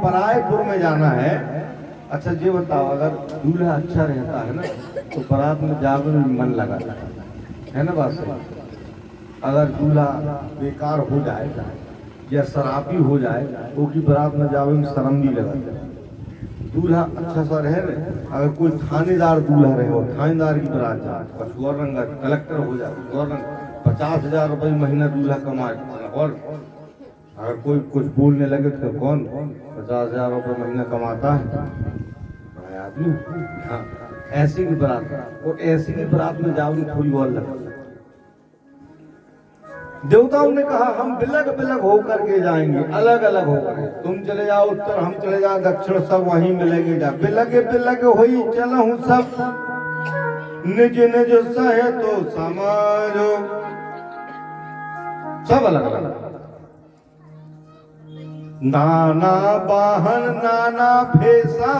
परायपुर में जाना है। अच्छा ये बताओ, अगर दूल्हा अच्छा रहता है ना तो बारात में जाने में मन लगा है ना बात सही। अगर दूल्हा बेकार हो जाए या शराबी हो जाए तो की बारात में जावे में शर्म नहीं लगा। दूल्हा अच्छा सा रहे ना, अगर कोई थानेदार दूल्हा रहे और थानेदार की बारात जाए, कुछ और रंग कलेक्टर हो जाए, और 50,000 रुपये महीना दूल्हा कमाए, और अगर कोई कुछ बोलने लगे तो कौन 50,000 रुपये महीना कमाता है बड़ा आदमी। हाँ, ऐसी की बारात, और ऐसी की बारात में जाओ थोड़ी और लग। देवताओं ने कहा हम बिलग बिलग होकर के जाएंगे, अलग अलग होकर। तुम चले जाओ उत्तर, हम चले जाओ दक्षिण, सब वहीं मिलेंगे। जा बिलग बिलग होई चलहूं सब, निज निज सहे तो समाजो। सब अलग अलग, नाना वाहन नाना भेसा,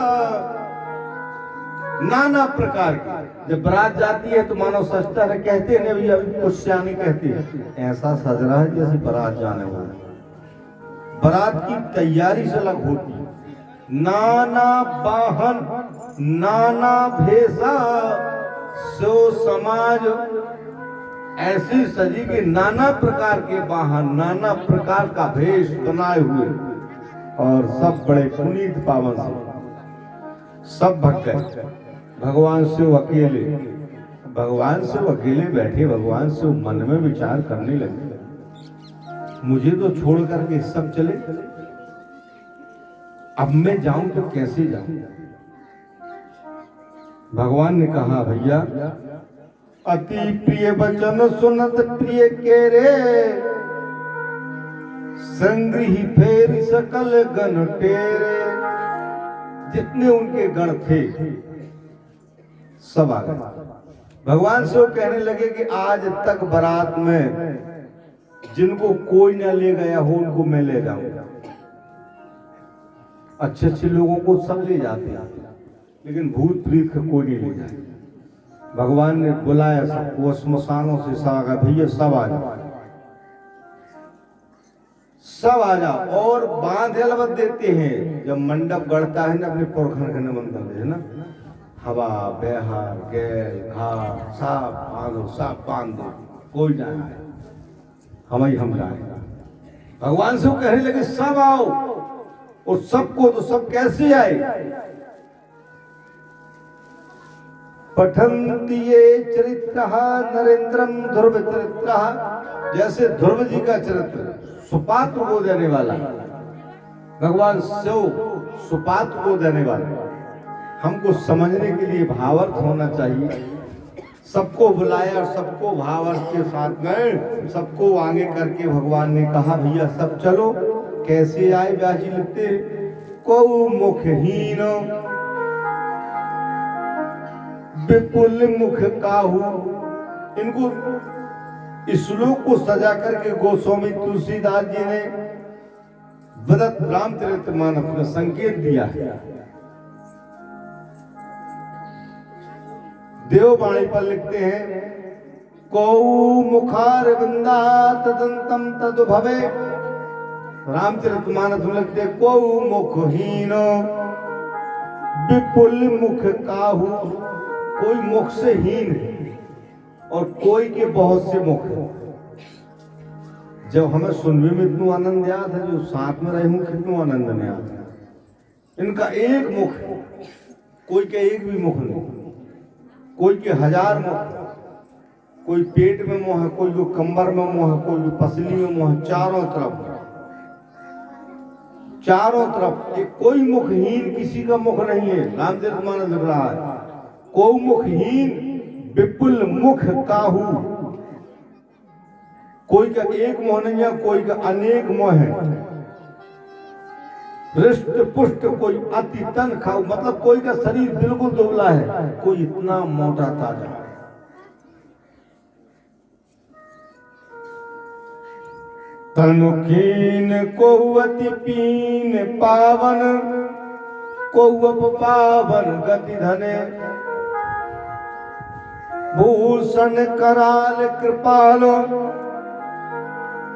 नाना प्रकार की। जब बारात जाती है तो मानो सजता है, कहते हैं भी अभी कुछ सियाने कहते हैं ऐसा सज रहा है जैसे बारात जाने वाला। बारात की तैयारी से अलग होती है। नाना वाहन नाना भेसा, सो समाज ऐसी सजी के नाना प्रकार के वाहन, नाना प्रकार का भेष बनाए हुए, और सब बड़े पुनीत पावन से सब भग गए। भगवान शिव अकेले, भगवान शिव अकेले बैठे, भगवान शिव मन में विचार करने लगे, मुझे तो छोड़ करके सब चले, अब मैं जाऊं तो कैसे जाऊं। भगवान ने कहा भैया, अति प्रिय वचन सुनत प्रिय के रे, संग्रही फेर सकल गण टेरे। जितने उनके गण थे सब आ गए। भगवान से वो कहने लगे कि आज तक बारात में जिनको कोई ना ले गया हो उनको मैं ले जाऊंगा। अच्छे अच्छे लोगों को सब ले जाते हैं, लेकिन भूत प्रीत का कोई नहीं ले जाए। भगवान ने बुलाया सबको, श्मशानों से सब आ गए, भैया सब आ जाओ, सब आ जाओ। और बांध अलबत देते हैं, जब मंडप गढ़ता है ना अपने पुरखन का नमन करते हैं ना, हवा बेहार गैल घाट सब बांधो, सब बांध दो, कोई ना आए, हम जाएंगे। भगवान से वो कहने लगे सब आओ, और सबको तो सब कैसे आए। पठंती ये चरित्र नरेंद्रम ध्रुव चरित्र, जैसे ध्रुव जी का चरित्र सुपात्र को देने वाला, भगवान शिव सुपात्र को देने वाला। हमको समझने के लिए भावार्थ होना चाहिए। सबको बुलाया और सबको भावार्थ के साथ में सबको आगे करके भगवान ने कहा भैया सब चलो। कैसे आए व्यासी लिखते, को मुखहीन विपुल मुख काहू। इनको इस श्लोक को सजा करके गोस्वामी तुलसीदास जी ने वदत रामचरितमानस में संकेत दिया है। देववाणी पर लिखते हैं, कौ मुखार बिंदा तदंतम तद भवे। रामचरितमानस में लिखते हैं, कौ मुखहीन विपुल मुख काहू। कोई मुख से हीन है और कोई के बहुत से मुख। जब हमें सुनने में इतना आनंद याद है, जो साथ में रहे हूं कितना आनंद में याद है। इनका एक मुख, कोई के एक भी मुख नहीं, कोई के 1000 मुख। कोई पेट में मुंह है, कोई को कंबर में मुंह है, कोई को पसली में मुंह है, चारों तरफ चारों तरफ। एक कोई मुखहीन किसी का मुख नहीं है। रामचरितमानस लिख रहा है, को मुखहीन विपुल मुख काहू। कोई का एक मुंह नहीं है, कोई का अनेक मुंह है। हृष्ट पुष्ट कोई अति तन खाऊ, मतलब कोई का शरीर बिल्कुल दुबला है, कोई इतना मोटा ताजा। तनुकीन को अति पीन पावन, को पावन गति धने। भूषण कराल कृपालो,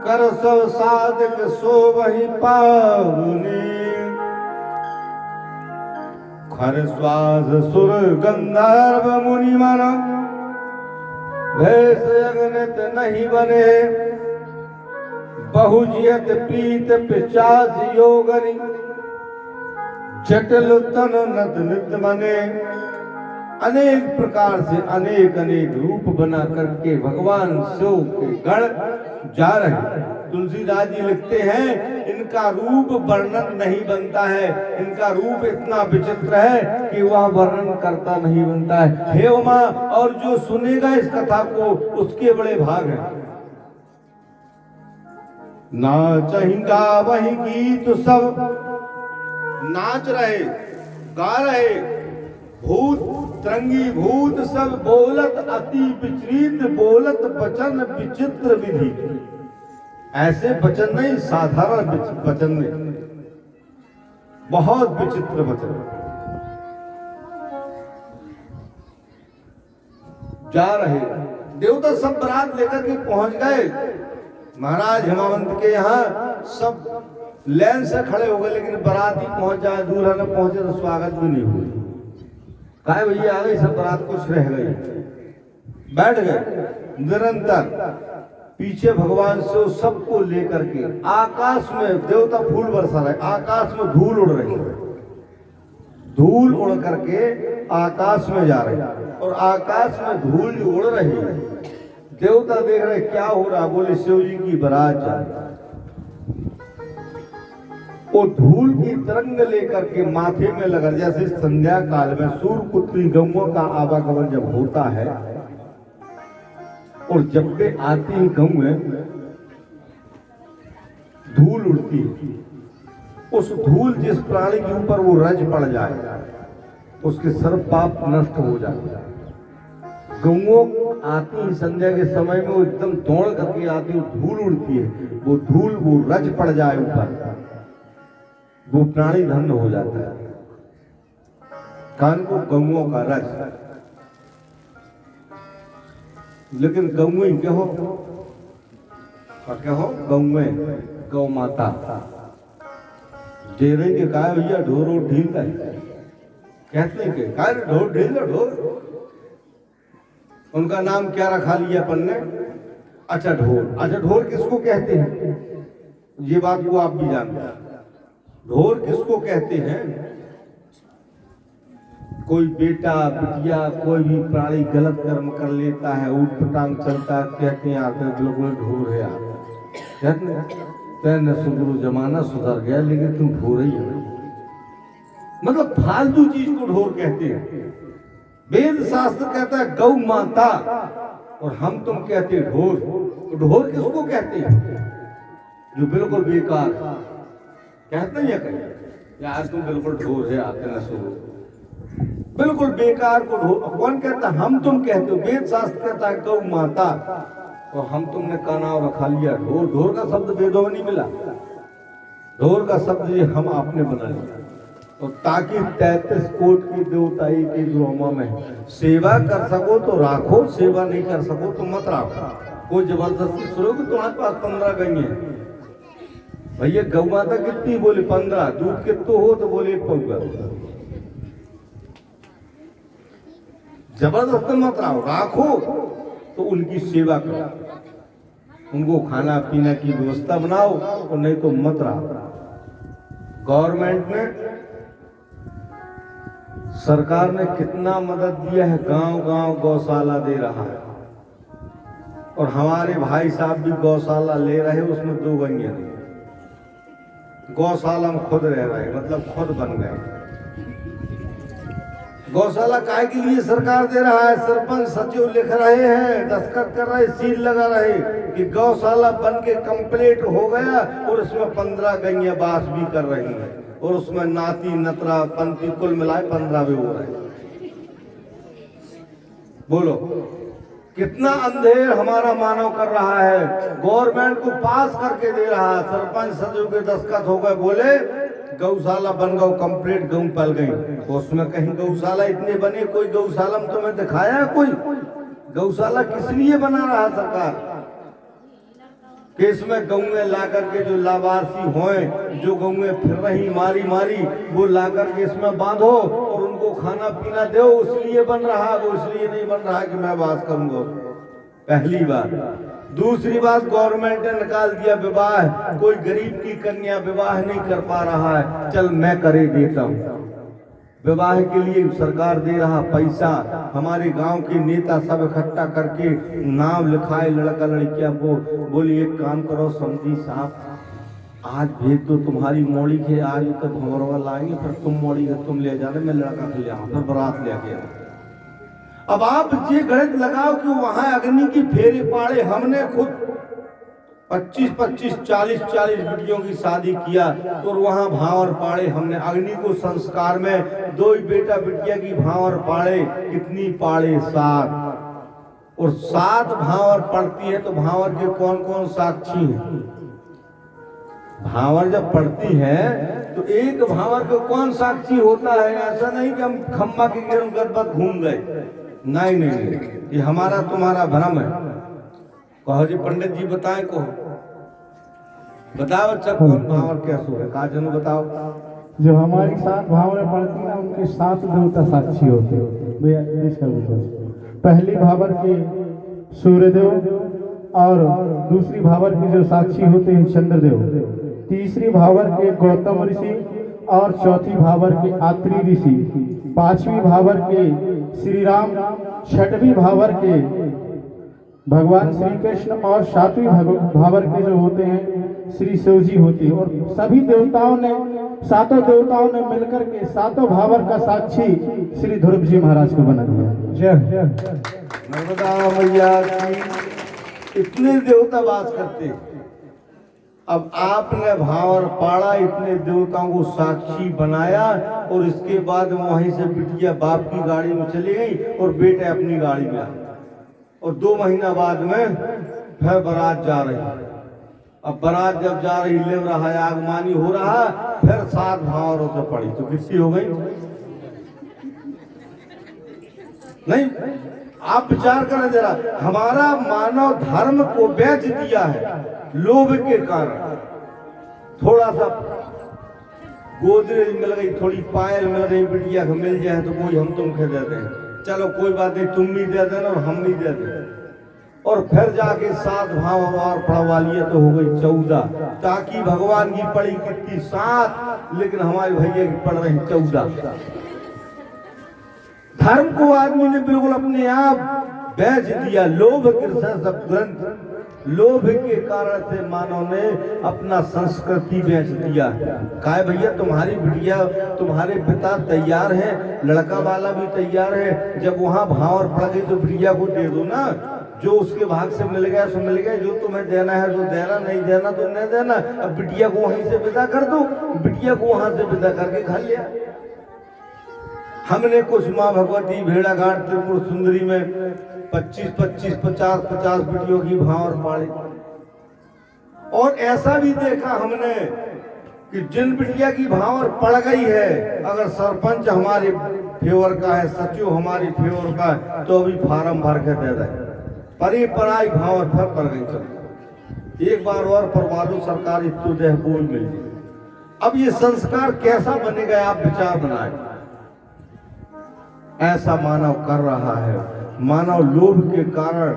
कर सब साधक सो वही पावनी। हर श्वास सुर गंधर्व मुनि मन, भेष अगणित नहीं बने, बहुजियत प्रीत पिशाच योगनि, जटिल तन नत नित बने। अनेक प्रकार से अनेक अनेक रूप बना करके भगवान शिव के गण जा रहे। तुलसीदास जी लिखते हैं इनका रूप वर्णन नहीं बनता है, इनका रूप इतना विचित्र है कि वह वर्णन करता नहीं बनता है। हे उमा, और जो सुनेगा इस कथा को उसके बड़े भाग हैं। नाचहिंगा वही गीत सब, नाच रहे गा रहे, भूत तरंगी भूत सब बोलत अति विचलित, बोलत वचन विचित्र विधि। ऐसे वचन नहीं, साधारण वचन नहीं, बहुत विचित्र वचन। जा रहे देवता सब बारात लेकर के पहुंच गए महाराज हिमावंत के यहाँ। सब लाइन से खड़े हो गए, लेकिन बारात ही पहुंच जाए, दूल्हा न पहुंचे तो स्वागत भी नहीं हुई। कहे भैया आ गई, सब बारात कुछ रह गई, बैठ गए। निरंतर पीछे भगवान से सबको लेकर के आकाश में देवता फूल बरसा रहे, आकाश में धूल उड़ रही, धूल उड़ करके आकाश में जा रही, और आकाश में धूल जो उड़ रही है देवता देख रहे क्या हो रहा। बोले शिव जी की बारात जा रही। वो धूल की तरंग लेकर के माथे में लगा, जैसे संध्या काल में सूर्यपुत्री गौओं का आवागमन जब होता है और जब पे आती है गऊ में धूल उड़ती है, उस धूल जिस प्राणी के ऊपर वो रज पड़ जाए उसके सर्व पाप नष्ट हो जाते हैं। गौओं आती है संध्या के समय में, वो एकदम दौड़ करके आती है, धूल उड़ती है, वो धूल वो रज पड़ जाए ऊपर, वो प्राणी धन्य हो जाता है। कान को गौओं का रज, लेकिन गौएं क्या हो, क्या हो गौएं, गौ माता डेरे के कहा भैया ढोरो ढील का कहते हैं कि कहा ढोर ढील ढोर, उनका नाम क्या रखा लिया अपन ने, अच्छा ढोर। अच्छा ढोर किसको कहते हैं, ये बात को आप भी जानते हैं। ढोर किसको कहते हैं, कोई बेटा बिटिया कोई भी प्राणी गलत कर्म कर लेता है, ऊट पटांग चलता है, कहते हैं आते लोग ढोर है आप, कहते हैं सुधरो जमाना सुधर गया लेकिन तुम ढोर ही हो, मतलब फालतू चीज को ढोर कहते हैं। वेद शास्त्र कहता है गौ माता, और हम तुम कहते हैं ढोर। तो ढोर किसको कहते हैं, जो बिल्कुल बेकार कहते हैं, कहीं यार तुम बिल्कुल ढोर है आते न सुनो, बिल्कुल बेकार को ढोर कौन कहता, हम तुम कहते हो। वेद शास्त्र कहता है गौ माता, और हम तुमने का नाम रखा लिया ढोर। ढोर का शब्द वेदों में नहीं मिला, ढोर का शब्द ये हम आपने बना लिया। और ताकि 33 कोट की देवताई के रोमा में सेवा कर सको तो राखो, सेवा नहीं कर सको तो मत राखो। कोई जबरदस्ती सुनो कि तुम्हारे पास 15 गई है, भैया गौ माता कितनी, बोले 15, दूध कितने हो तो बोले 1 पौवा। जबरदस्ती मत राखो तो उनकी सेवा करो, उनको खाना पीना की व्यवस्था बनाओ, और नहीं तो मत रखो। गवर्नमेंट ने, सरकार ने कितना मदद दिया है, गांव गांव गौशाला दे रहा है, और हमारे भाई साहब भी गौशाला ले रहे, उसमें 2 गैया गौशाला में खुद रह रहे, मतलब खुद बन गए। गौशाला काय के लिए सरकार दे रहा है, सरपंच सचिव लिख रहे हैं, दस्तखत कर रहे, सील लगा रहे कि गौशाला बन के कंप्लीट हो गया, और उसमें 15 गैया बास भी कर रही हैं, और उसमें नाती नतरा पंथी कुल मिलाए 15 भी हो रहे। बोलो कितना अंधेर हमारा मानव कर रहा है, गवर्नमेंट को पास करके दे रहा है, सरपंच सचिव के दस्तखत हो गए, बोले गौशाला बन गौ कंप्लीट, गऊ पल गई। तो उसमें कहीं गौशाला इतने बने, कोई गौशाला में तुम्हें दिखाया है कोई? गौशाला किस लिए बना रहा सरकार, कि इसमें गौएं ला करके जो लावारसी होए, जो गौएं फिर रही मारी मारी, वो ला करके इसमें बांधो और उनको खाना पीना दो, इसलिए बन रहा है, वो इसलिए नहीं बन रहा है कि मैं वास करूंगा उसको। पहली बात। दूसरी बात, गवर्नमेंट ने निकाल दिया विवाह, कोई गरीब की कन्या विवाह नहीं कर पा रहा है, चल मैं करे देता हूँ। विवाह के लिए सरकार दे रहा पैसा, हमारे गांव के नेता सब इकट्ठा करके नाम लिखाए लड़का लड़कियां को, बोली एक काम करो समझी साहब, आज भेज दो तुम्हारी मोड़ी के, आज तो भंवरवा लाएंगे, फिर तुम मोड़ी के तुम ले जाने, मैं लड़का के ले आऊँ, फिर बारात ले आके। अब आप ये गणित लगाओ कि वहां अग्नि की फेरे पाड़े, हमने खुद 25-25, 40-40 बेटियों की शादी किया, और वहां भावर पाड़े हमने अग्नि को संस्कार में, 2 बेटा बेटिया की भावर पाड़े, कितनी पाड़े? 7। और 7 भावर पड़ती है तो भावर के कौन कौन साक्षी हैं? भावर जब पड़ती है तो एक भावर को कौन साक्षी होता है? ऐसा नहीं कि हम खम्मा के गिरम गदबद घूम गए, नहीं नहीं, ये हमारा तुम्हारा भ्रम है। कहो जी पंडित जी बताएं, को बताओ अच्छा कौन भावर कैसो है, कहा जन बताओ। जो हमारी 7 भावरें पड़ती हैं उनके 7 देवता साक्षी होते हैं। पहली भावर के सूर्यदेव, और दूसरी भावर के जो साक्षी होते हैं चंद्रदेव, तीसरी भावर के गौतम ऋषि, और चौथी भावर के आत्री ऋषि, 5वीं भावर के श्री राम, 6वीं भावर के भगवान श्री कृष्ण, और 7वीं भावर के जो होते हैं श्री शिव जी होते हैं। और सभी देवताओं ने, 7 देवताओं ने मिलकर के 7 भावर का साक्षी श्री ध्रुव जी महाराज को बना दिया। जय नर्मदा मैया की। इतने देवता वास करते, अब आपने भावर पाड़ा, इतने देवताओं को साक्षी बनाया, और इसके बाद वहीं से बिटिया बाप की गाड़ी में चली गई और बेटे अपनी गाड़ी में आए, और 2 महीना बाद में फिर बारात जा रही। अब बारात जब जा रही, ले रहा है, आगमानी हो रहा, फिर 7 भावरों से पड़ी, तो कितनी हो गई? नहीं, आप विचार करें जरा, हमारा मानव धर्म को बेच दिया है लोभ के कारण। थोड़ा सा गोदरेज मिल गई, थोड़ी पायल मिल गई, बिटिया को मिल जाए तो कोई हम तुम दे देते हैं, चलो कोई बात नहीं, तुम भी दे देना और हम भी दे दें, और फिर जाके 7 भाव और पढ़वा लिए तो हो गई 14। ताकि भगवान की पढ़ी कितनी 7, लेकिन हमारे भैया की पढ़ रही 14। धर्म को आदमी ने बिल्कुल अपने आप बेच दिया। लोभ कृष्ण सब ग्रंथ, लोभ के कारण से मानव ने अपना संस्कृति बेच दिया। कहा भैया तुम्हारी बिटिया, तुम्हारे पिता तैयार है, लड़का वाला भी तैयार है, जब वहां भावर पड़ गई तो बिटिया को दे दो ना, जो उसके भाग से मिल गया सो मिल गया, जो तुम्हें देना है तो देना, नहीं देना तो नहीं देना। अब बिटिया को वहीं से विदा कर दो, बिटिया को वहां से विदा करके खा लिया। हमने कुछ माँ भगवती भेड़ाघाट त्रिपुर सुंदरी में 25-25, 50-50 बिटियों की भावर पाड़ी, और ऐसा भी देखा हमने कि जिन बिटिया की भावर पड़ गई है, अगर सरपंच हमारे फेवर का है, सचिव हमारी फेवर का है, तो अभी फार्म भर के दे दे, परी पराई भावर फिर पड़ गई। चल एक बार और परवालू सरकार इतु देह बोल गई। अब ये संस्कार कैसा बनेगा, आप विचार बनाए। ऐसा मानव कर रहा है। मानव लोभ के कारण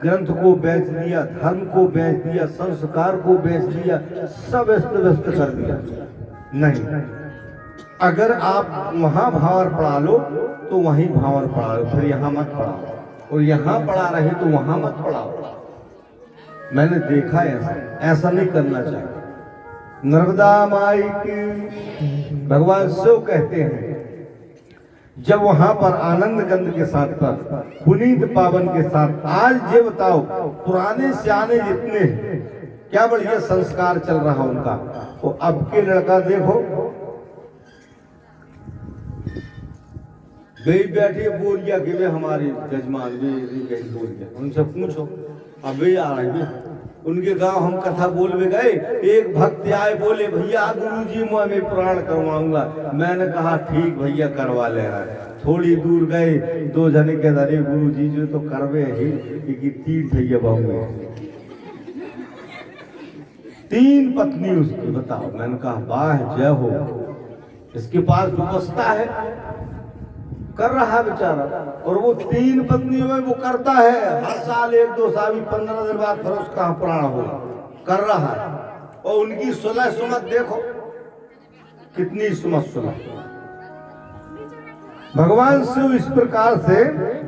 ग्रंथ को बेच दिया, धर्म को बेच दिया, संस्कार को बेच दिया, सब अस्त व्यस्त कर दिया। नहीं, अगर आप वहां भावर पढ़ा लो तो वहीं भावर पढ़ा लो, फिर यहाँ मत पढ़ाओ, और यहाँ पढ़ा रहे तो वहां मत पढ़ाओ। मैंने देखा है ऐसा नहीं करना चाहिए। नर्मदा माई की भगवान शिव कहते हैं, जब वहां पर आनंद गंध के साथ पर पुनीत पावन के साथ, आज ये बताओ पुराने सियाने जितने क्या बढ़िया संस्कार चल रहा उनका, तो अब के लड़का देखो गई बैठे बोलिया कि वे हमारे जजमान वे बोलिया, उनसे पूछो अब वे आ रहे हैं। उनके गांव हम कथा बोलवे गए, एक भक्त आए बोले भैया गुरुजी मैं प्राण करवाऊंगा। मैंने कहा ठीक भैया करवा ले रहा है। थोड़ी दूर गए, 2 जने के अरे गुरुजी जो तो करवे ही कि 3 भैया बहुए, 3 पत्नी उसकी, बताओ। मैंने कहा वाह जय हो, इसके पास व्यवस्था है। कर रहा है बेचारा। और वो 3 पत्नी में वो करता है, हर साल 1-2 साल 15 दिन बाद फिर उसका प्राण हो कर रहा है। और उनकी सुलह सुमत देखो कितनी सुमत सुलह। भगवान शिव इस प्रकार से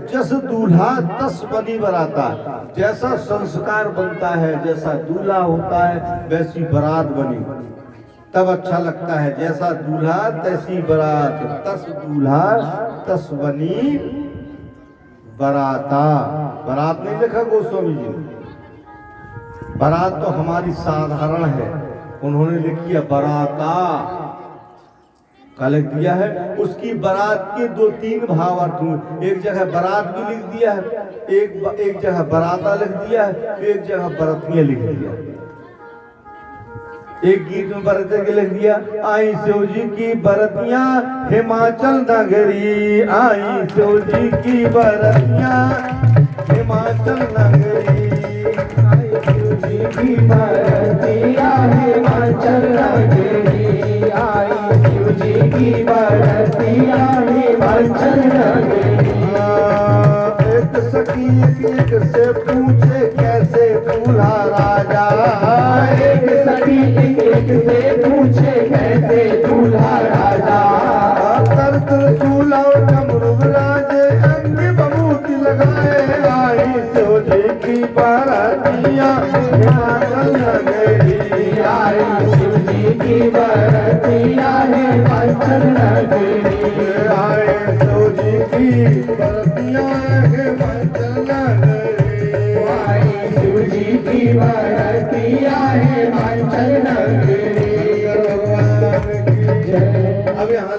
जस दूल्हा तस बनी बराता, जैसा संस्कार बनता है, जैसा दूल्हा होता है वैसी बारात बनी, तब अच्छा लगता है। जैसा दूल्हा तैसी बारात, तस दूल्हा तस बनी बराता। बारात नहीं लिखा गोस्वामी जी ने, बारात तो हमारी साधारण है, उन्होंने लिखी है बराता का लिख दिया है। उसकी बारात के 2-3 भाव अर्थ हुए। एक जगह बारात भी लिख दिया है, एक जगह बराता लिख दिया है, एक जगह बरतियां लिख दिया है। एक गीत में बरते के लिख दिया, आई शिव जी की बरतियां हिमाचल नगरी, आई शिव जी की बरतियां हिमाचल नगरी, आई शिव जी की बरतियां हिमाचल नगरी, आई शिव जी की बरतियां हिमाचल नगरी। एक सखी एक से पूछे कैसे दूल्हा राजा, एक सखी एक से पूछे कैसे दूल्हा राजा, तर दूल्हा डमरू राजे अंग बबूती लगाए, आई शिव जी की बरतियां हिमाचल नगरी, आई शिव जी की बरतियां हिमाचल नगरी, आए शिव जी की बरतियां हिमाचल नगरी, आई शिव जी की बरतियां हिमाचल नगरी। अब यहाँ